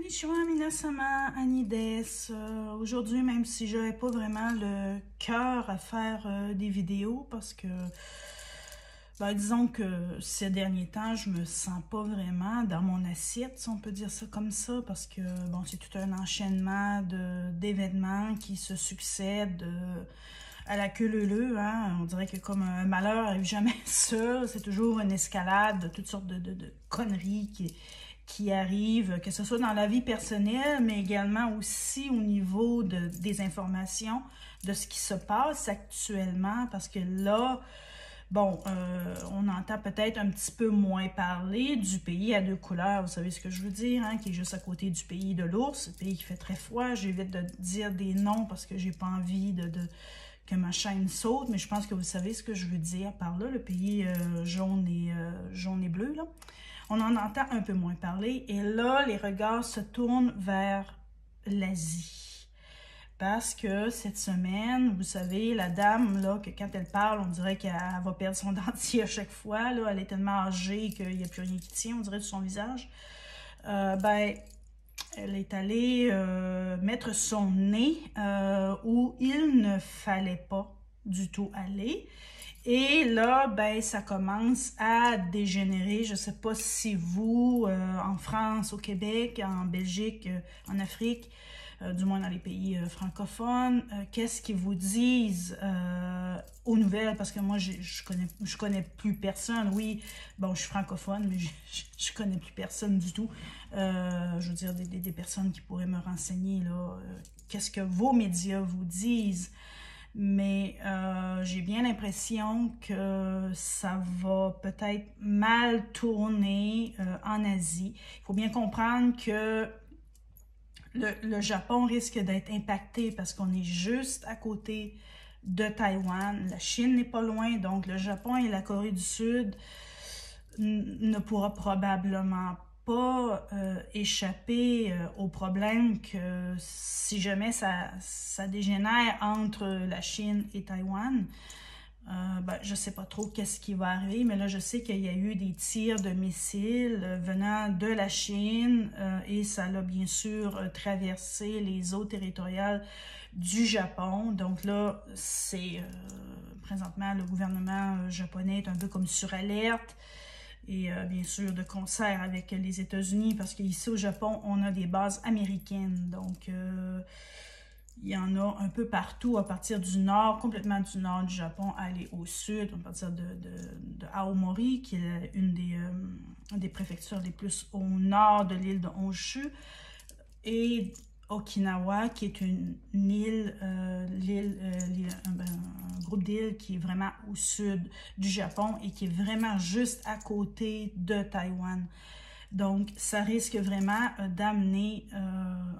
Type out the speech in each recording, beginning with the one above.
Konnichiwa minasama, Annie des. Aujourd'hui, même si je n'avais pas vraiment le cœur à faire des vidéos, parce que, disons que ces derniers temps, je me sens pas vraiment dans mon assiette, si on peut dire ça comme ça, parce que, bon, c'est tout un enchaînement d'événements qui se succèdent à la queue leu-leu, hein. On dirait que comme un malheur n'arrive jamais seul, c'est toujours une escalade de toutes sortes de conneries qui arrivent, que ce soit dans la vie personnelle, mais également aussi au niveau des informations, de ce qui se passe actuellement, parce que là, bon, on entend peut-être un petit peu moins parler du pays à deux couleurs, vous savez ce que je veux dire, hein, qui est juste à côté du pays de l'ours, le pays qui fait très froid. J'évite de dire des noms parce que j'ai pas envie que ma chaîne saute, mais je pense que vous savez ce que je veux dire par là, le pays jaune et bleu, là. On en entend un peu moins parler, et là, les regards se tournent vers l'Asie. Parce que cette semaine, vous savez, la dame, là, que quand elle parle, on dirait qu'elle va perdre son dentier à chaque fois, là, elle est tellement âgée qu'il n'y a plus rien qui tient, on dirait, sur son visage. Elle est allée mettre son nez où il ne fallait pas du tout aller. Et là, ça commence à dégénérer. Je ne sais pas si vous, en France, au Québec, en Belgique, en Afrique, du moins dans les pays francophones, qu'est-ce qu'ils vous disent aux nouvelles? Parce que moi, je connais plus personne. Oui, bon, je suis francophone, mais je connais plus personne du tout. Je veux dire, des personnes qui pourraient me renseigner, là, qu'est-ce que vos médias vous disent? Mais j'ai bien l'impression que ça va peut-être mal tourner en Asie. Il faut bien comprendre que le Japon risque d'être impacté parce qu'on est juste à côté de Taïwan. La Chine n'est pas loin, donc le Japon et la Corée du Sud ne pourra probablement pas échapper au problème que si jamais ça dégénère entre la Chine et Taïwan, je ne sais pas trop qu'est-ce qui va arriver, mais là je sais qu'il y a eu des tirs de missiles venant de la Chine et ça a bien sûr traversé les eaux territoriales du Japon. Donc là, c'est présentement le gouvernement japonais est un peu comme sur alerte. Et bien sûr, de concert avec les États-Unis, parce qu'ici au Japon, on a des bases américaines. Donc, il y en a un peu partout, à partir du nord, complètement du nord du Japon, à aller au sud, à partir de Aomori, qui est une des préfectures les plus au nord de l'île de Honshu, et Okinawa, qui est une île, un groupe d'îles qui est vraiment au sud du Japon et qui est vraiment juste à côté de Taïwan. Donc, ça risque vraiment d'amener,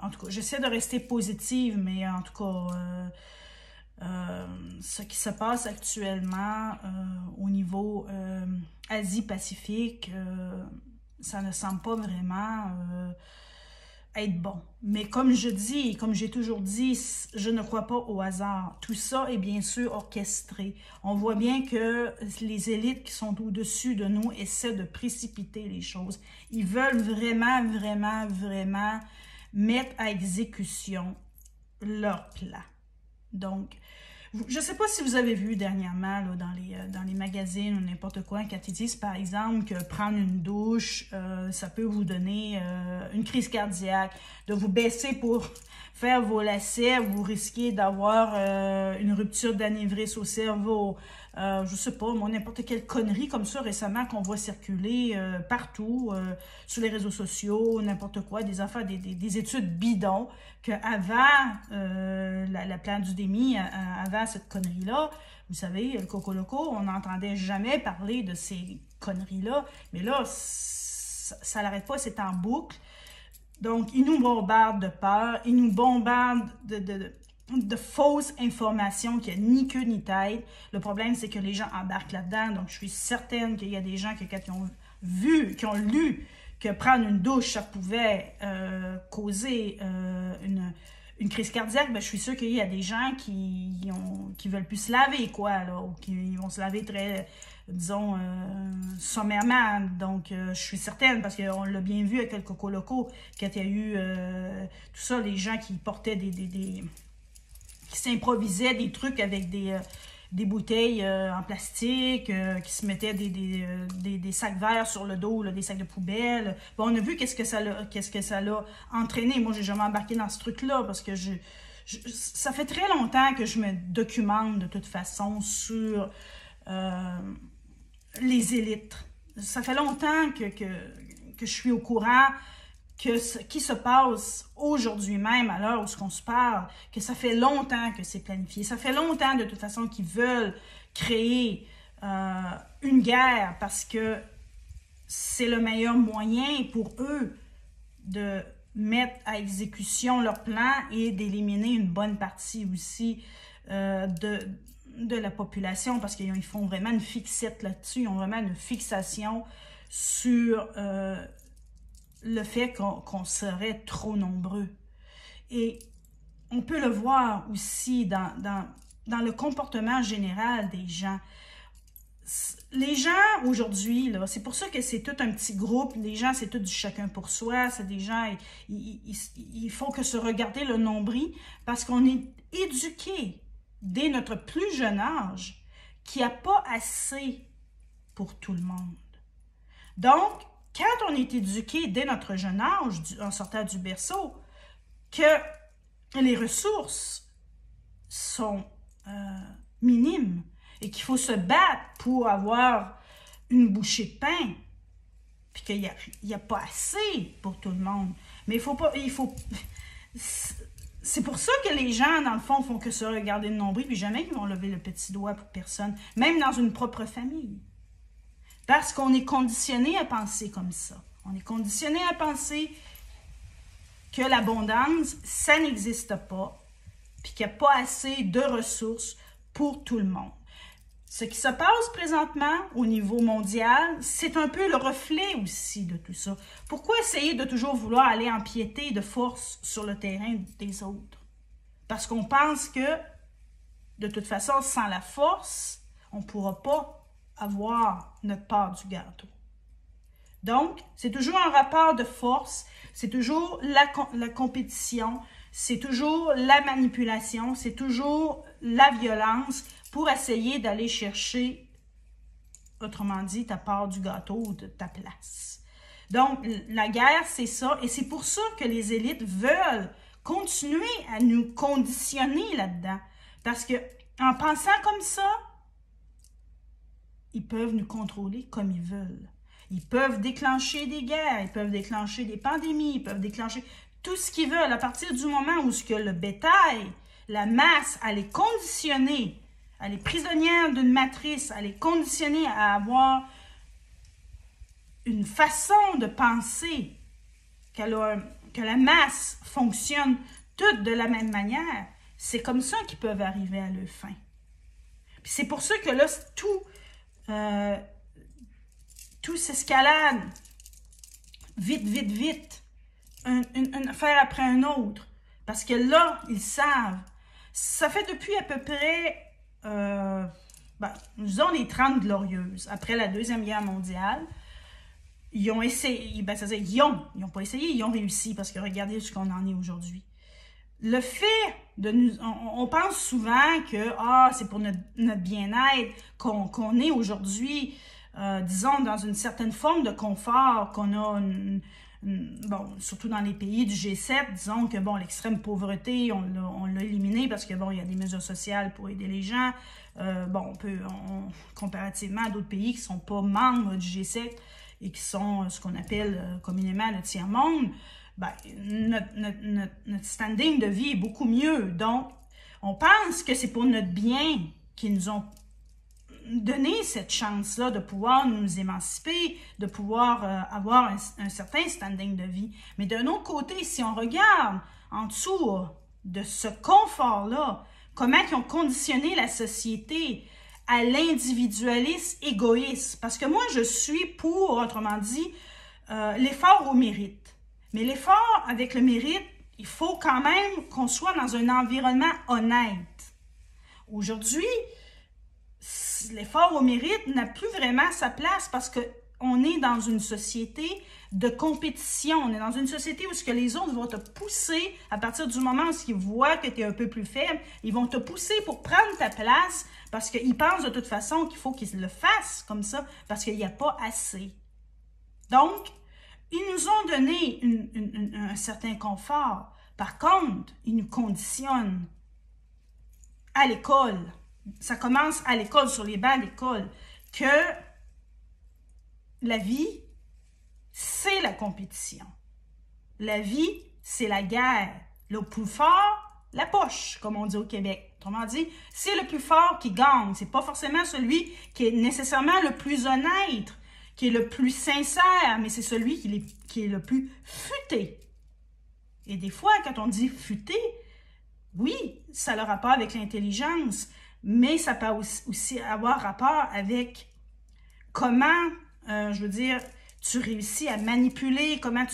en tout cas, j'essaie de rester positive, mais en tout cas, ce qui se passe actuellement au niveau Asie-Pacifique, ça ne semble pas vraiment être bon. Mais comme je dis, comme j'ai toujours dit, je ne crois pas au hasard. Tout ça est bien sûr orchestré. On voit bien que les élites qui sont au-dessus de nous essaient de précipiter les choses. Ils veulent vraiment, vraiment, vraiment mettre à exécution leur plan. Donc, je ne sais pas si vous avez vu dernièrement là, dans les magazines ou n'importe quoi, quand ils disent par exemple que prendre une douche, ça peut vous donner une crise cardiaque, de vous baisser pour faire vos lacets, vous risquez d'avoir une rupture d'anévrisme au cerveau, je sais pas, moi, n'importe quelle connerie comme ça récemment qu'on voit circuler partout, sur les réseaux sociaux, n'importe quoi, des affaires, des études bidons, qu'avant la pandémie, avant cette connerie-là, vous savez, le Coco Loco, on n'entendait jamais parler de ces conneries-là, mais là, ça n'arrête pas, c'est en boucle. Donc, ils nous bombardent de peur, ils nous bombardent de fausses informations qui n'ont ni queue ni tête. Le problème, c'est que les gens embarquent là-dedans. Donc, je suis certaine qu'il y a des gens qui ont vu, qui ont lu que prendre une douche, ça pouvait causer une une crise cardiaque, ben, je suis sûre qu'il y a des gens qui veulent plus se laver, quoi, là, ou qui vont se laver très, disons, sommairement. Donc, je suis certaine, parce qu'on l'a bien vu avec le Coco Loco, quand il y a eu tout ça, les gens qui portaient qui s'improvisaient des trucs avec des bouteilles en plastique, qui se mettaient des sacs verts sur le dos, là, des sacs de poubelle. Bon, on a vu qu'est-ce que ça l'a entraîné. Moi, j'ai jamais embarqué dans ce truc-là parce que ça fait très longtemps que je me documente de toute façon sur les élites. Ça fait longtemps que je suis au courant que ce qui se passe aujourd'hui même, à l'heure où on se parle, que ça fait longtemps que c'est planifié. Ça fait longtemps, de toute façon, qu'ils veulent créer une guerre parce que c'est le meilleur moyen pour eux de mettre à exécution leur plan et d'éliminer une bonne partie aussi de la population, parce qu'ils font vraiment une fixette là-dessus. Ils ont vraiment une fixation sur le fait qu'on serait trop nombreux. Et on peut le voir aussi dans le comportement général des gens. Les gens aujourd'hui, c'est pour ça que c'est tout un petit groupe. Les gens, c'est tout du chacun pour soi. C'est des gens, il faut que se regarder le nombril parce qu'on est éduqué dès notre plus jeune âge qu'il n'y a pas assez pour tout le monde. Donc, quand on est éduqué dès notre jeune âge, en sortant du berceau, que les ressources sont minimes et qu'il faut se battre pour avoir une bouchée de pain, puis qu'il n'y a pas assez pour tout le monde. Mais c'est pour ça que les gens, dans le fond, font que se regarder le nombril, puis jamais ils vont lever le petit doigt pour personne, même dans une propre famille. Parce qu'on est conditionné à penser comme ça. On est conditionné à penser que l'abondance, ça n'existe pas, puis qu'il n'y a pas assez de ressources pour tout le monde. Ce qui se passe présentement au niveau mondial, c'est un peu le reflet aussi de tout ça. Pourquoi essayer de toujours vouloir aller empiéter de force sur le terrain des autres? Parce qu'on pense que, de toute façon, sans la force, on ne pourra pas avoir notre part du gâteau. Donc, c'est toujours un rapport de force, c'est toujours la compétition, c'est toujours la manipulation, c'est toujours la violence pour essayer d'aller chercher, autrement dit, ta part du gâteau ou de ta place. Donc, la guerre, c'est ça, et c'est pour ça que les élites veulent continuer à nous conditionner là-dedans. Parce que en pensant comme ça, ils peuvent nous contrôler comme ils veulent. Ils peuvent déclencher des guerres, ils peuvent déclencher des pandémies, ils peuvent déclencher tout ce qu'ils veulent. À partir du moment où le bétail, la masse, elle est conditionnée, elle est prisonnière d'une matrice, elle est conditionnée à avoir une façon de penser, que la masse fonctionne toutes de la même manière, c'est comme ça qu'ils peuvent arriver à leur fin. Puis c'est pour ça que là, tout s'escalade vite, vite, vite, une affaire après une autre, parce que là, ils savent. Ça fait depuis à peu près, disons les 30 glorieuses, après la Deuxième Guerre mondiale, ils ont essayé, ils n'ont pas essayé, ils ont réussi, parce que regardez ce qu'on en est aujourd'hui. Le fait de nous... On pense souvent que c'est pour notre bien-être qu'on est aujourd'hui, disons, dans une certaine forme de confort, qu'on a, surtout dans les pays du G7, disons que, l'extrême pauvreté, on l'a éliminé parce que, il y a des mesures sociales pour aider les gens. Comparativement à d'autres pays qui ne sont pas membres du G7 et qui sont ce qu'on appelle communément le tiers-monde, notre standing de vie est beaucoup mieux. Donc, on pense que c'est pour notre bien qu'ils nous ont donné cette chance-là de pouvoir nous émanciper, de pouvoir avoir un certain standing de vie. Mais d'un autre côté, si on regarde en dessous de ce confort-là, comment ils ont conditionné la société à l'individualisme égoïste. Parce que moi, je suis pour, autrement dit, l'effort au mérite. Mais l'effort avec le mérite, il faut quand même qu'on soit dans un environnement honnête. Aujourd'hui, l'effort au mérite n'a plus vraiment sa place parce qu'on est dans une société de compétition. On est dans une société où ce que les autres vont te pousser à partir du moment où ils voient que tu es un peu plus faible. Ils vont te pousser pour prendre ta place parce qu'ils pensent de toute façon qu'il faut qu'ils le fassent comme ça parce qu'il n'y a pas assez. Donc, ils nous ont donné un certain confort. Par contre, ils nous conditionnent à l'école. Ça commence à l'école, sur les bancs d'école, que la vie, c'est la compétition. La vie, c'est la guerre. Le plus fort, la poche, comme on dit au Québec. Autrement dit, c'est le plus fort qui gagne. C'est pas forcément celui qui est nécessairement le plus honnête, qui est le plus sincère, mais c'est celui qui est le plus futé. Et des fois, quand on dit futé, oui, ça a le rapport avec l'intelligence, mais ça peut aussi avoir rapport avec comment, je veux dire, tu réussis à manipuler, comment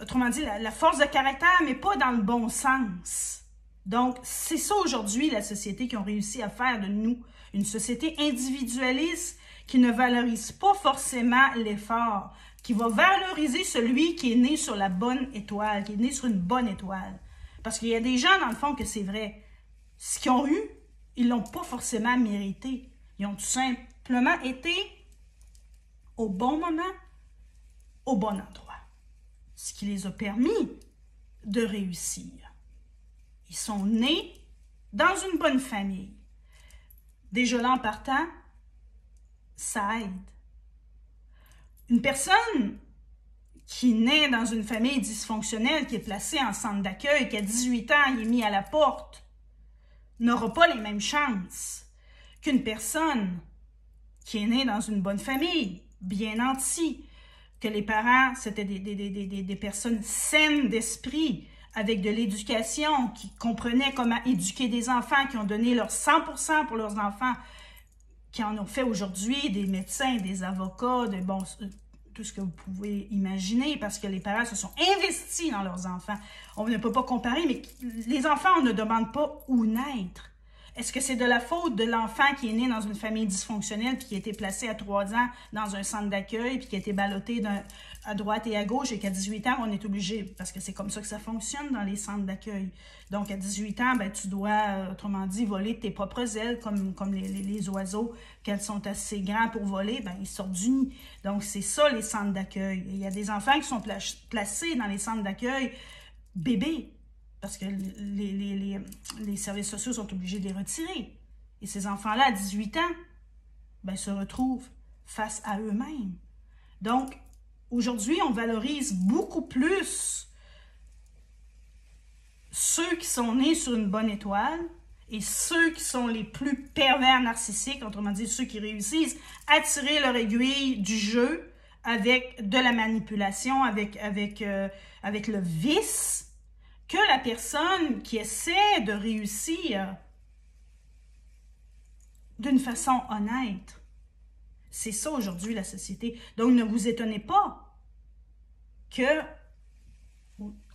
autrement dit, la force de caractère, mais pas dans le bon sens. Donc, c'est ça aujourd'hui, la société qui ont réussi à faire de nous une société individualiste qui ne valorise pas forcément l'effort, qui va valoriser celui qui est né sur la bonne étoile, qui est né sur une bonne étoile. Parce qu'il y a des gens, dans le fond, que c'est vrai. Ce qu'ils ont eu, ils ne l'ont pas forcément mérité. Ils ont tout simplement été au bon moment, au bon endroit. Ce qui les a permis de réussir. Ils sont nés dans une bonne famille. Déjà là, en partant, ça aide. Une personne qui naît dans une famille dysfonctionnelle, qui est placée en centre d'accueil, qui à 18 ans, il est mis à la porte, n'aura pas les mêmes chances qu'une personne qui est née dans une bonne famille, bien nantie, que les parents, c'était des personnes saines d'esprit, avec de l'éducation, qui comprenaient comment éduquer des enfants, qui ont donné leur 100% pour leurs enfants, qui en ont fait aujourd'hui des médecins, des avocats, tout ce que vous pouvez imaginer, parce que les parents se sont investis dans leurs enfants. On ne peut pas comparer, mais les enfants, on ne demande pas où naître. Est-ce que c'est de la faute de l'enfant qui est né dans une famille dysfonctionnelle puis qui a été placé à 3 ans dans un centre d'accueil puis qui a été ballotté à droite et à gauche et qu'à 18 ans, on est obligé, parce que c'est comme ça que ça fonctionne dans les centres d'accueil. Donc, à 18 ans, ben, tu dois, autrement dit, voler tes propres ailes comme les oiseaux, quand ils sont assez grands pour voler, ben, ils sortent du nid. Donc, c'est ça, les centres d'accueil. Il y a des enfants qui sont placés dans les centres d'accueil bébés, parce que les services sociaux sont obligés de les retirer. Et ces enfants-là, à 18 ans, ben, se retrouvent face à eux-mêmes. Donc, aujourd'hui, on valorise beaucoup plus ceux qui sont nés sur une bonne étoile et ceux qui sont les plus pervers narcissiques, autrement dit, ceux qui réussissent à tirer leur aiguille du jeu avec de la manipulation, avec le vice, que la personne qui essaie de réussir d'une façon honnête. C'est ça aujourd'hui la société. Donc ne vous étonnez pas que,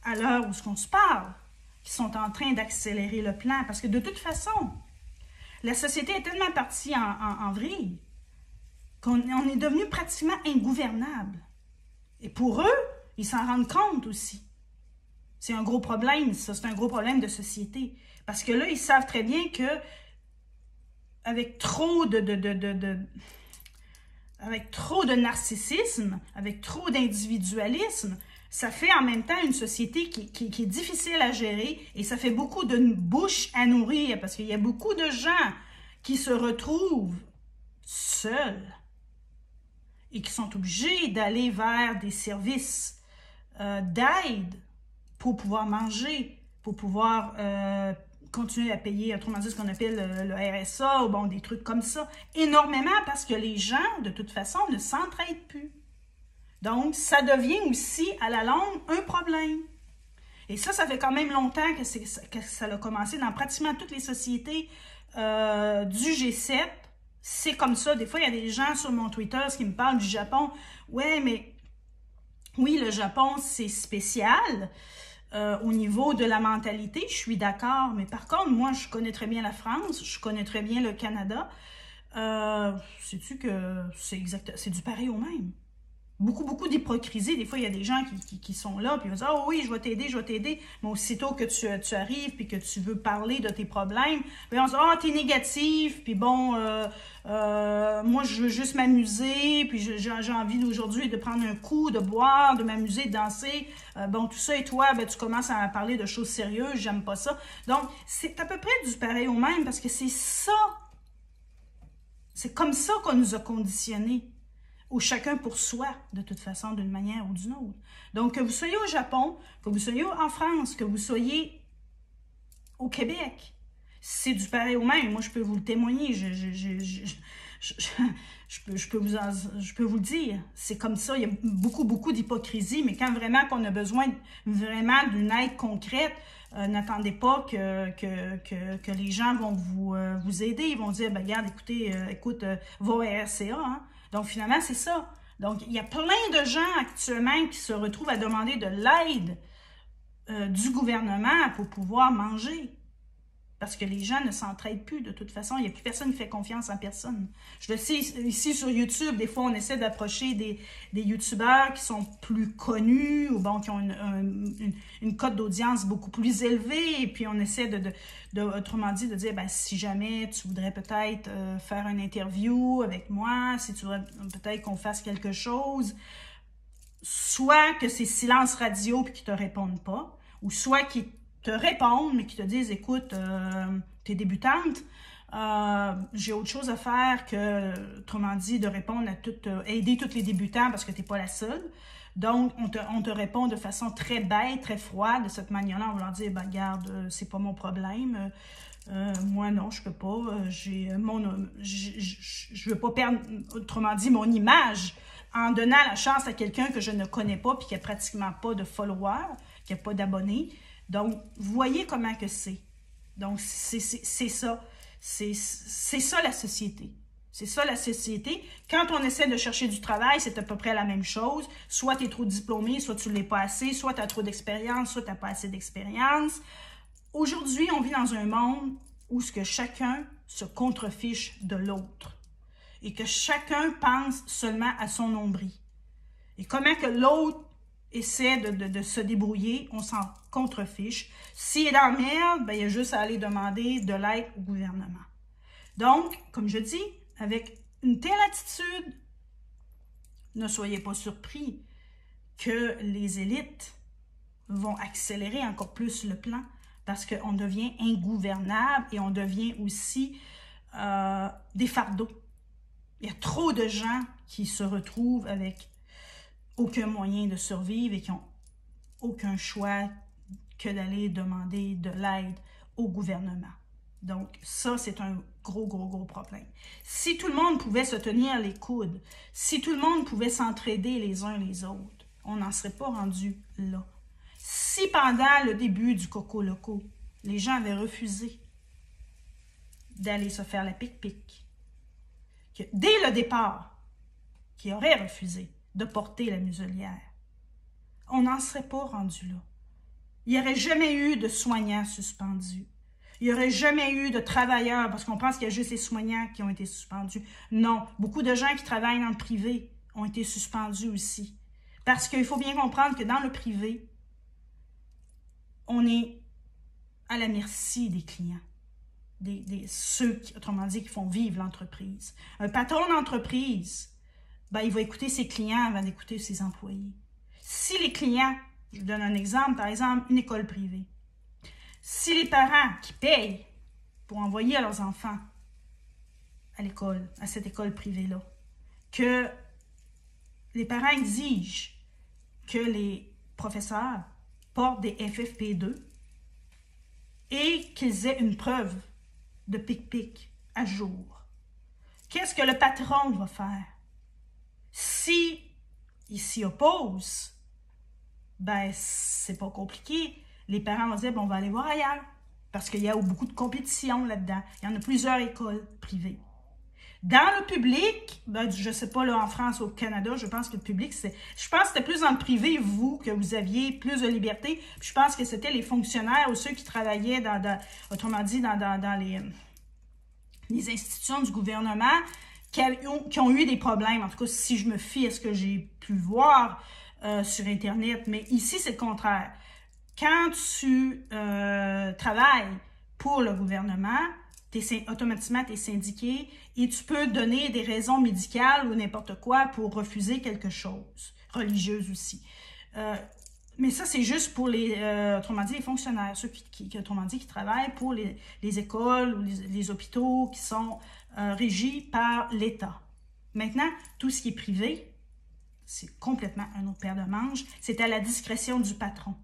à l'heure où on se parle, qu'ils sont en train d'accélérer le plan. Parce que de toute façon, la société est tellement partie en vrille qu'on est devenu pratiquement ingouvernable. Et pour eux, ils s'en rendent compte aussi. C'est un gros problème, ça, c'est un gros problème de société. Parce que là, ils savent très bien que avec trop de narcissisme, avec trop d'individualisme, ça fait en même temps une société qui est difficile à gérer et ça fait beaucoup de bouches à nourrir parce qu'il y a beaucoup de gens qui se retrouvent seuls et qui sont obligés d'aller vers des services d'aide pour pouvoir manger, pour pouvoir continuer à payer, autrement dit, ce qu'on appelle le RSA, ou bon, des trucs comme ça, énormément parce que les gens, de toute façon, ne s'entraident plus. Donc, ça devient aussi, à la longue, un problème. Et ça fait quand même longtemps que ça a commencé dans pratiquement toutes les sociétés du G7. C'est comme ça. Des fois, il y a des gens sur mon Twitter qui me parlent du Japon. Ouais, mais oui, le Japon, c'est spécial. au niveau de la mentalité, je suis d'accord, mais par contre, moi, je connais très bien la France, je connais très bien le Canada. Sais-tu que c'est du pareil au même? Beaucoup d'hypocrisie. Des fois, il y a des gens qui sont là, puis ils vont dire « Oh oui, je vais t'aider. » Mais aussitôt que tu arrives, puis que tu veux parler de tes problèmes, puis on se dit « Oh, t'es négatif, puis bon, moi, je veux juste m'amuser, puis j'ai envie aujourd'hui de prendre un coup, de boire, de m'amuser, de danser. Bon, tout ça, et toi, ben, tu commences à parler de choses sérieuses, j'aime pas ça. » Donc, c'est à peu près du pareil au même, parce que c'est ça. C'est comme ça qu'on nous a conditionnés. Ou chacun pour soi, de toute façon, d'une manière ou d'une autre. Donc, que vous soyez au Japon, que vous soyez en France, que vous soyez au Québec, c'est du pareil au même. Moi, je peux vous le témoigner, je peux vous le dire. C'est comme ça, il y a beaucoup d'hypocrisie, mais quand vraiment qu'on a besoin vraiment d'une aide concrète, n'attendez pas que les gens vont vous aider. Ils vont dire, ben, regarde, écoute, va au RCA, hein. Donc, finalement, c'est ça. Donc, il y a plein de gens actuellement qui se retrouvent à demander de l'aide du gouvernement pour pouvoir manger. Parce que les gens ne s'entraident plus de toute façon. Il n'y a plus personne qui fait confiance en personne. Je le sais, ici sur YouTube, des fois, on essaie d'approcher des YouTubeurs qui sont plus connus ou bon, qui ont une cote d'audience beaucoup plus élevée. Et puis, on essaie autrement dit, de dire, ben, si jamais tu voudrais peut-être faire une interview avec moi, si tu voudrais peut-être qu'on fasse quelque chose, soit que c'est silence radio et qu'ils ne te répondent pas, ou soit qu'ils te répondent, mais qui te disent, écoute, t'es débutante, j'ai autre chose à faire que, autrement dit, de répondre à aider tous les débutants parce que t'es pas la seule. Donc, on te répond de façon très bête, très froide, de cette manière-là, on va leur dire, ben, regarde, c'est pas mon problème. Moi, non, je peux pas. Je veux pas perdre, autrement dit, mon image en donnant la chance à quelqu'un que je ne connais pas puis qui a pratiquement pas de followers, qui a pas d'abonnés. Donc, vous voyez comment que c'est. Donc, c'est ça. C'est ça la société. C'est ça la société. Quand on essaie de chercher du travail, c'est à peu près la même chose. Soit tu es trop diplômé, soit tu ne l'es pas assez, soit tu as trop d'expérience, soit tu n'as pas assez d'expérience. Aujourd'hui, on vit dans un monde où ce que chacun se contrefiche de l'autre. Et que chacun pense seulement à son nombril. Et comment que l'autre essaie de se débrouiller, on s'en contrefiche. S'il est dans la merde, ben, il y a juste à aller demander de l'aide au gouvernement. Donc, comme je dis, avec une telle attitude, ne soyez pas surpris que les élites vont accélérer encore plus le plan parce qu'on devient ingouvernable et on devient aussi des fardeaux. Il y a trop de gens qui se retrouvent avec aucun moyen de survivre et qui n'ont aucun choix que d'aller demander de l'aide au gouvernement. Donc, ça, c'est un gros problème. Si tout le monde pouvait se tenir les coudes, si tout le monde pouvait s'entraider les uns les autres, on n'en serait pas rendu là. Si pendant le début du Coco Loco, les gens avaient refusé d'aller se faire la pique-pique, que dès le départ, qui auraient refusé de porter la muselière, on n'en serait pas rendu là. Il n'y aurait jamais eu de soignants suspendus. Il n'y aurait jamais eu de travailleurs, parce qu'on pense qu'il y a juste les soignants qui ont été suspendus. Non, beaucoup de gens qui travaillent dans le privé ont été suspendus aussi. Parce qu'il faut bien comprendre que dans le privé, on est à la merci des clients. Ceux, autrement dit, qui font vivre l'entreprise. Un patron d'entreprise, ben, il va écouter ses clients avant d'écouter ses employés. Si les clients, je vous donne un exemple, par exemple, une école privée. Si les parents qui payent pour envoyer leurs enfants à l'école, à cette école privée-là, que les parents exigent que les professeurs portent des FFP2 et qu'ils aient une preuve de pic-pic à jour, qu'est-ce que le patron va faire? Si il s'y oppose, ben, c'est pas compliqué. Les parents vont dire, bon, on va aller voir ailleurs. Parce qu'il y a beaucoup de compétition là-dedans. Il y en a plusieurs écoles privées. Dans le public, ben, je ne sais pas, là, en France ou au Canada, je pense que le public, je pense que c'était plus dans le privé, vous, que vous aviez plus de liberté. Puis je pense que c'était les fonctionnaires ou ceux qui travaillaient autrement dit, dans les institutions du gouvernement qui ont eu des problèmes. En tout cas, si je me fie à ce que j'ai pu voir sur Internet. Mais ici, c'est le contraire. Quand tu travailles pour le gouvernement, automatiquement, tu es syndiqué et tu peux donner des raisons médicales ou n'importe quoi pour refuser quelque chose, religieuse aussi. Mais ça, c'est juste pour autrement dit, les fonctionnaires, ceux autrement dit, qui travaillent pour les écoles ou les hôpitaux qui sont régis par l'État. Maintenant, tout ce qui est privé, c'est complètement un autre paire de manches. C'est à la discrétion du patron,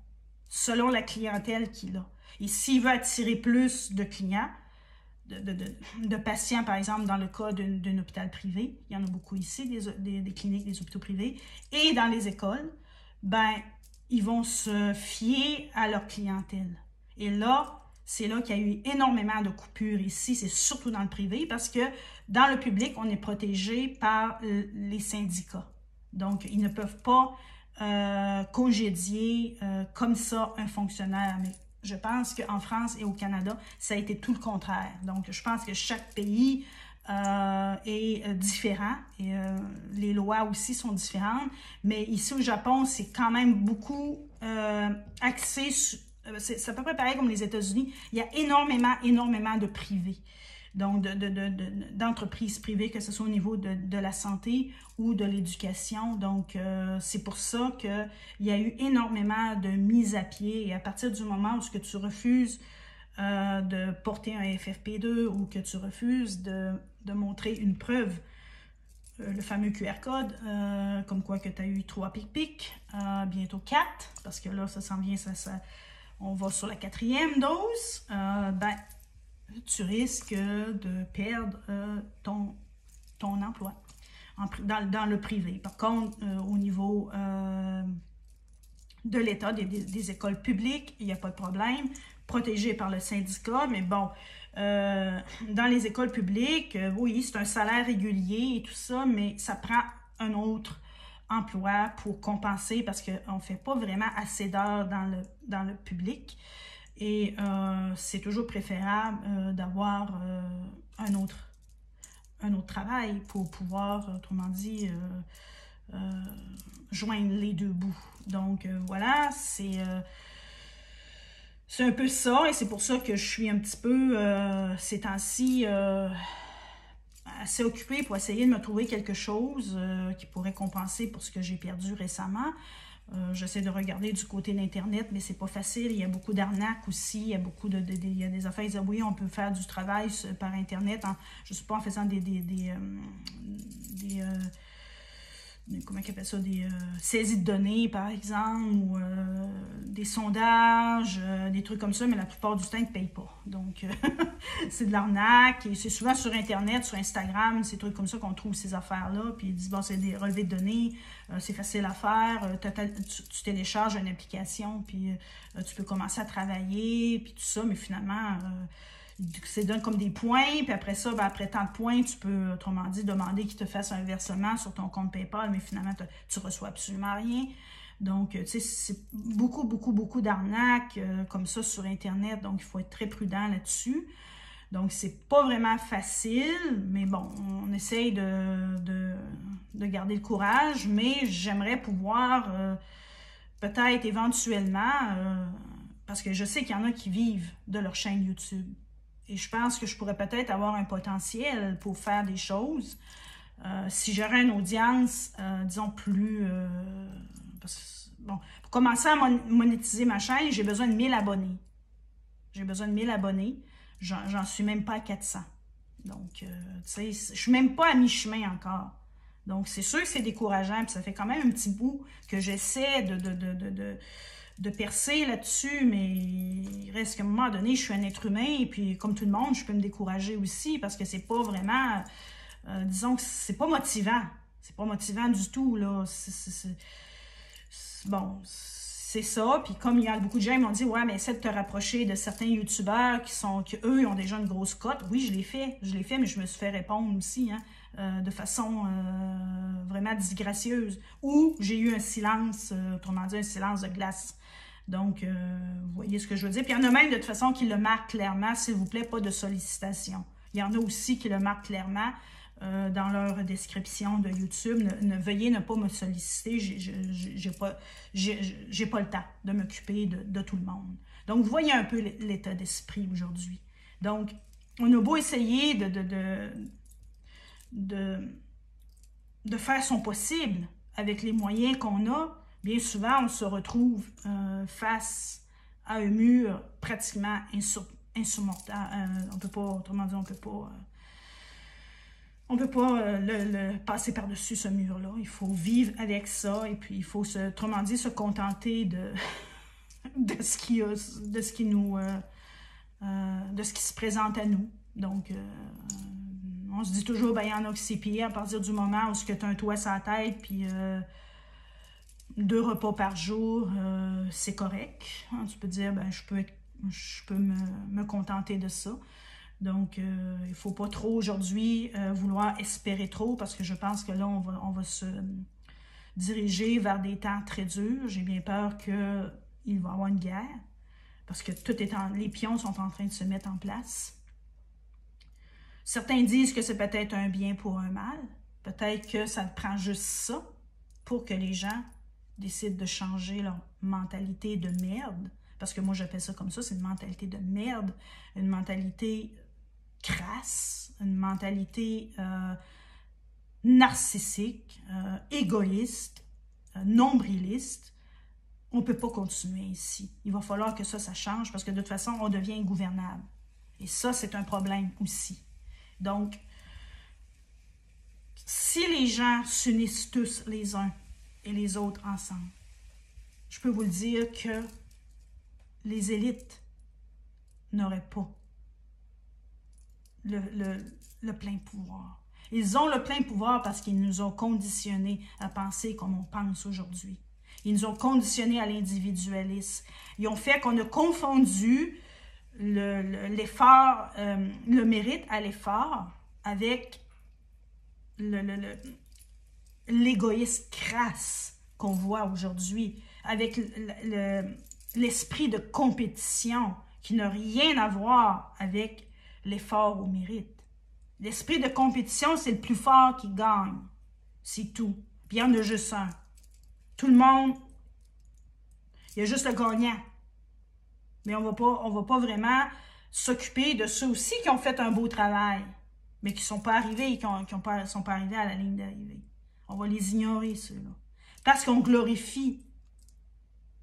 selon la clientèle qu'il a. Et s'il veut attirer plus de clients, de patients, par exemple, dans le cas d'un hôpital privé, il y en a beaucoup ici, des cliniques, des hôpitaux privés, et dans les écoles, ben, ils vont se fier à leur clientèle. Et là, c'est là qu'il y a eu énormément de coupures ici, c'est surtout dans le privé, parce que dans le public, on est protégé par les syndicats. Donc, ils ne peuvent pas congédier comme ça un fonctionnaire. Mais je pense qu'en France et au Canada, ça a été tout le contraire. Donc, je pense que chaque pays est différent et les lois aussi sont différentes. Mais ici au Japon, c'est quand même beaucoup axé sur... C'est à peu près pareil comme les États-Unis. Il y a énormément de privés. Donc, d'entreprises privées, que ce soit au niveau de la santé ou de l'éducation. Donc, c'est pour ça qu'il y a eu énormément de mises à pied. Et à partir du moment où tu refuses de porter un FFP2 ou que tu refuses de montrer une preuve, le fameux QR code, comme quoi que tu as eu 3 pic-pic, bientôt 4, parce que là, ça s'en vient, on va sur la 4e dose, ben, tu risques de perdre ton emploi dans le privé. Par contre, au niveau de l'État, des écoles publiques, il n'y a pas de problème, protégé par le syndicat, mais bon, dans les écoles publiques, oui, c'est un salaire régulier et tout ça, mais ça prend un autre emploi pour compenser parce qu'on ne fait pas vraiment assez d'heures dans le public. Et c'est toujours préférable d'avoir un autre travail pour pouvoir, autrement dit, joindre les deux bouts. Donc voilà, c'est un peu ça et c'est pour ça que je suis un petit peu ces temps-ci assez occupée pour essayer de me trouver quelque chose qui pourrait compenser pour ce que j'ai perdu récemment. J'essaie de regarder du côté d'Internet, mais c'est pas facile. Il y a beaucoup d'arnaques aussi. Il y a beaucoup il y a des affaires qui disent oui, on peut faire du travail par Internet, je sais pas, en faisant comment on appelle ça, des saisies de données, par exemple, ou des sondages, des trucs comme ça, mais la plupart du temps, ils ne payent pas. Donc, c'est de l'arnaque, et c'est souvent sur Internet, sur Instagram, ces trucs comme ça qu'on trouve ces affaires-là, puis ils disent, bon, c'est des relevés de données, c'est facile à faire, tu télécharges une application, puis tu peux commencer à travailler, puis tout ça, mais finalement... c'est donne comme des points, puis après ça, ben, après tant de points, tu peux, autrement dit, demander qu'ils te fassent un versement sur ton compte PayPal, mais finalement, tu reçois absolument rien. Donc, tu sais, c'est beaucoup d'arnaques comme ça sur Internet, donc il faut être très prudent là-dessus. Donc, c'est pas vraiment facile, mais bon, on essaye de garder le courage, mais j'aimerais pouvoir, peut-être éventuellement, parce que je sais qu'il y en a qui vivent de leur chaîne YouTube. Et je pense que je pourrais peut-être avoir un potentiel pour faire des choses. Si j'aurais une audience, disons, plus... bon, pour commencer à monétiser ma chaîne, j'ai besoin de 1000 abonnés. J'ai besoin de 1000 abonnés. J'en suis même pas à 400. Donc, tu sais, je suis même pas à mi-chemin encore. Donc, c'est sûr que c'est décourageant. Puis ça fait quand même un petit bout que j'essaie de percer là-dessus, mais il reste qu'à un moment donné, je suis un être humain, et puis comme tout le monde, je peux me décourager aussi, parce que c'est pas vraiment, disons que c'est pas motivant. C'est pas motivant du tout, là. Bon, c'est ça. Puis comme il y a beaucoup de gens qui m'ont dit, ouais, mais essaie de te rapprocher de certains youtubeurs eux, ils ont déjà une grosse cote. Oui, je l'ai fait, mais je me suis fait répondre aussi, hein, de façon vraiment disgracieuse. Ou j'ai eu un silence, autrement dit, un silence de glace. Donc, vous voyez ce que je veux dire. Puis il y en a même de toute façon qui le marquent clairement, s'il vous plaît, pas de sollicitation. Il y en a aussi qui le marquent clairement dans leur description de YouTube. Veuillez ne pas me solliciter, j'ai pas le temps de m'occuper de tout le monde. Donc, vous voyez un peu l'état d'esprit aujourd'hui. Donc, on a beau essayer de faire son possible avec les moyens qu'on a, bien souvent, on se retrouve face à un mur pratiquement insurmontable. On peut pas, autrement dit, on peut pas le passer par-dessus ce mur-là. Il faut vivre avec ça et puis il faut, autrement dit, se contenter de ce qui se présente à nous. Donc, on se dit toujours, ben, il y en a qui c'est pire à partir du moment où tu as un toit sur la tête, puis 2 repas par jour, c'est correct. Hein, tu peux dire, ben, je peux me contenter de ça. Donc, il ne faut pas trop aujourd'hui vouloir espérer trop, parce que je pense que là, on va se diriger vers des temps très durs. J'ai bien peur qu'il va y avoir une guerre, parce que les pions sont en train de se mettre en place. Certains disent que c'est peut-être un bien pour un mal. Peut-être que ça prend juste ça pour que les gens décident de changer leur mentalité de merde. Parce que moi, j'appelle ça comme ça, c'est une mentalité de merde, une mentalité crasse, une mentalité narcissique, égoïste, nombriliste. On ne peut pas continuer ici. Il va falloir que ça change parce que de toute façon, on devient ingouvernable. Et ça, c'est un problème aussi. Donc, si les gens s'unissent tous les uns et les autres ensemble, je peux vous le dire que les élites n'auraient pas le plein pouvoir. Ils ont le plein pouvoir parce qu'ils nous ont conditionnés à penser comme on pense aujourd'hui. Ils nous ont conditionnés à l'individualisme. Ils ont fait qu'on a confondu l'effort, le mérite à l'effort avec l'égoïsme crasse qu'on voit aujourd'hui, avec l'esprit de compétition qui n'a rien à voir avec l'effort au mérite. L'esprit de compétition, c'est le plus fort qui gagne. C'est tout. Puis il y en a juste un. Tout le monde, il y a juste le gagnant. Mais on va pas vraiment s'occuper de ceux aussi qui ont fait un beau travail, mais qui ne sont pas arrivés, sont pas arrivés à la ligne d'arrivée. On va les ignorer, ceux-là. Parce qu'on glorifie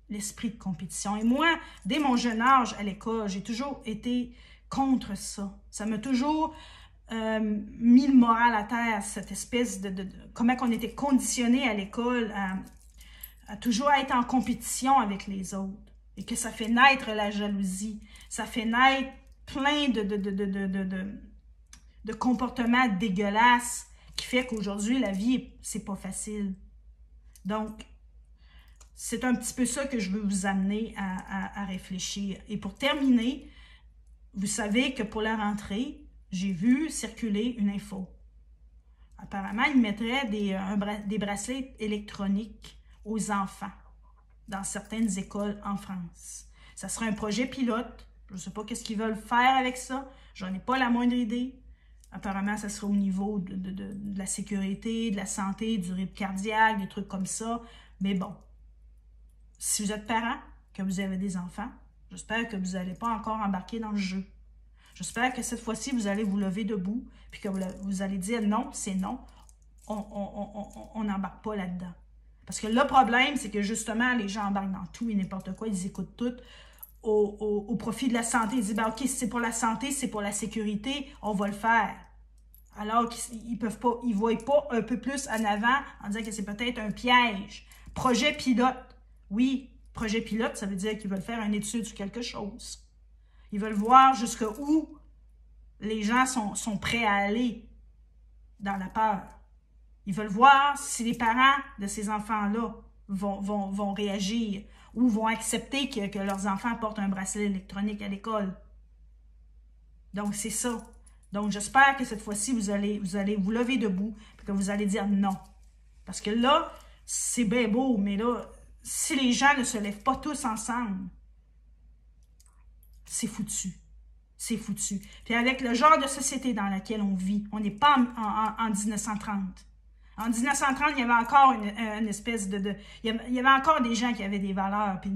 l'esprit de compétition. Et moi, dès mon jeune âge à l'école, j'ai toujours été contre ça. Ça m'a toujours mis le moral à terre, cette espèce de comment on était conditionné à l'école à toujours être en compétition avec les autres. Et que ça fait naître la jalousie. Ça fait naître plein de comportements dégueulasses qui fait qu'aujourd'hui, la vie, c'est pas facile. Donc, c'est un petit peu ça que je veux vous amener à réfléchir. Et pour terminer, vous savez que pour la rentrée, j'ai vu circuler une info. Apparemment, ils mettraient des bracelets électroniques aux enfants dans certaines écoles en France. Ça sera un projet pilote. Je ne sais pas qu'est-ce qu'ils veulent faire avec ça. J'en ai pas la moindre idée. Apparemment, ça sera au niveau de la sécurité, de la santé, du rythme cardiaque, des trucs comme ça. Mais bon, si vous êtes parent, que vous avez des enfants, j'espère que vous n'allez pas encore embarquer dans le jeu. J'espère que cette fois-ci, vous allez vous lever debout puis que vous allez dire non, c'est non. On n'embarque pas là-dedans. Parce que le problème, c'est que justement, les gens embarquent dans tout et n'importe quoi. Ils écoutent tout au profit de la santé. Ils disent, ben, OK, si c'est pour la santé, c'est pour la sécurité, on va le faire. Alors qu'ils peuvent pas, ils ne voient pas un peu plus en avant en disant que c'est peut-être un piège. Projet pilote. Oui, projet pilote, ça veut dire qu'ils veulent faire une étude sur quelque chose. Ils veulent voir jusqu'où les gens sont prêts à aller dans la peur. Ils veulent voir si les parents de ces enfants-là vont réagir ou vont accepter que leurs enfants portent un bracelet électronique à l'école. Donc, c'est ça. Donc, j'espère que cette fois-ci, vous allez vous lever debout et que vous allez dire non. Parce que là, c'est bien beau, mais là, si les gens ne se lèvent pas tous ensemble, c'est foutu. C'est foutu. Puis avec le genre de société dans laquelle on vit, on n'est pas en 1930. En 1930, il y avait encore une espèce il y avait encore des gens qui avaient des valeurs, puis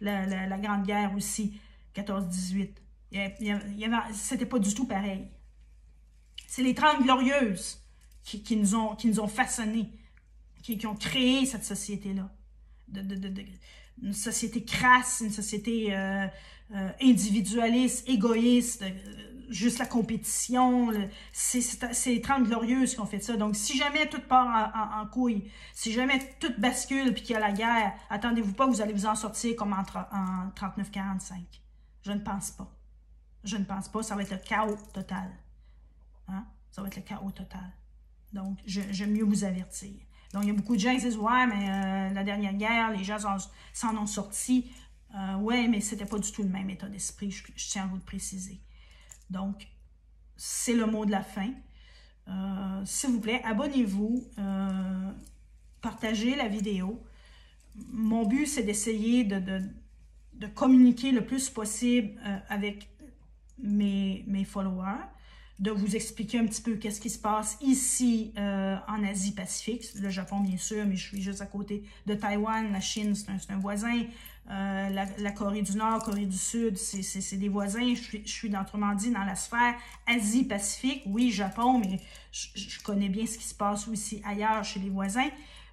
la Grande Guerre aussi, 14-18. C'était pas du tout pareil. C'est les 30 Glorieuses qui nous ont façonnés, qui ont créé cette société-là. Une société crasse, une société individualiste, égoïste, juste la compétition. C'est les 30 Glorieuses qui ont fait ça. Donc, si jamais tout part en couille, si jamais tout bascule puis qu'il y a la guerre, attendez-vous pas que vous allez vous en sortir comme en 39-45. Je ne pense pas. Je ne pense pas. Ça va être le chaos total. Hein? Ça va être le chaos total. Donc, j'aime mieux vous avertir. Donc, il y a beaucoup de gens qui disent « Ouais, mais la dernière guerre, les gens s'en ont sortis. Ouais, mais c'était pas du tout le même état d'esprit. Je tiens à vous le préciser. Donc, c'est le mot de la fin. S'il vous plaît, abonnez-vous. Partagez la vidéo. Mon but, c'est d'essayer de communiquer le plus possible avec mes followers, de vous expliquer un petit peu qu'est-ce qui se passe ici en Asie-Pacifique, le Japon bien sûr, mais je suis juste à côté de Taïwan, la Chine c'est un voisin, la Corée du Nord, Corée du Sud, c'est des voisins, je suis autrement dit dans la sphère Asie-Pacifique, oui Japon, mais je connais bien ce qui se passe aussi ailleurs chez les voisins.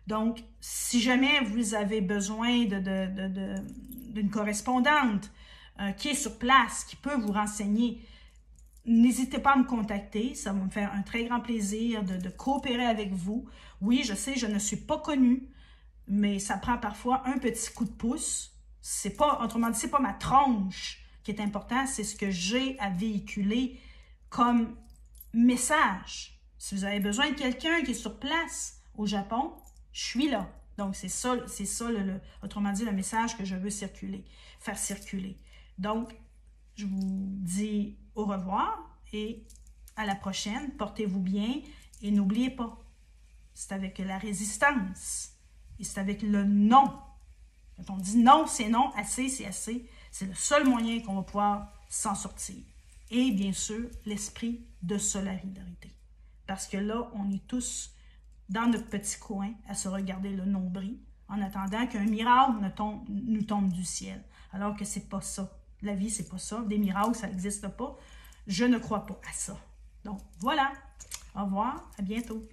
Donc, si jamais vous avez besoin d'une correspondante qui est sur place, qui peut vous renseigner, n'hésitez pas à me contacter. Ça va me faire un très grand plaisir de coopérer avec vous. Oui, je sais, je ne suis pas connue, mais ça prend parfois un petit coup de pouce. C'est pas, autrement dit, c'est pas ma tronche qui est important, c'est ce que j'ai à véhiculer comme message. Si vous avez besoin de quelqu'un qui est sur place au Japon, je suis là. Donc, c'est ça autrement dit, le message que je veux faire circuler. Donc, je vous dis au revoir et à la prochaine. Portez-vous bien et n'oubliez pas, c'est avec la résistance et c'est avec le non. Quand on dit non, c'est non, assez, c'est assez. C'est le seul moyen qu'on va pouvoir s'en sortir. Et bien sûr, l'esprit de solidarité. Parce que là, on est tous dans notre petit coin à se regarder le nombril en attendant qu'un miracle nous tombe du ciel. Alors que c'est pas ça. La vie, c'est pas ça. Des miracles, ça n'existe pas. Je ne crois pas à ça. Donc, voilà. Au revoir. À bientôt.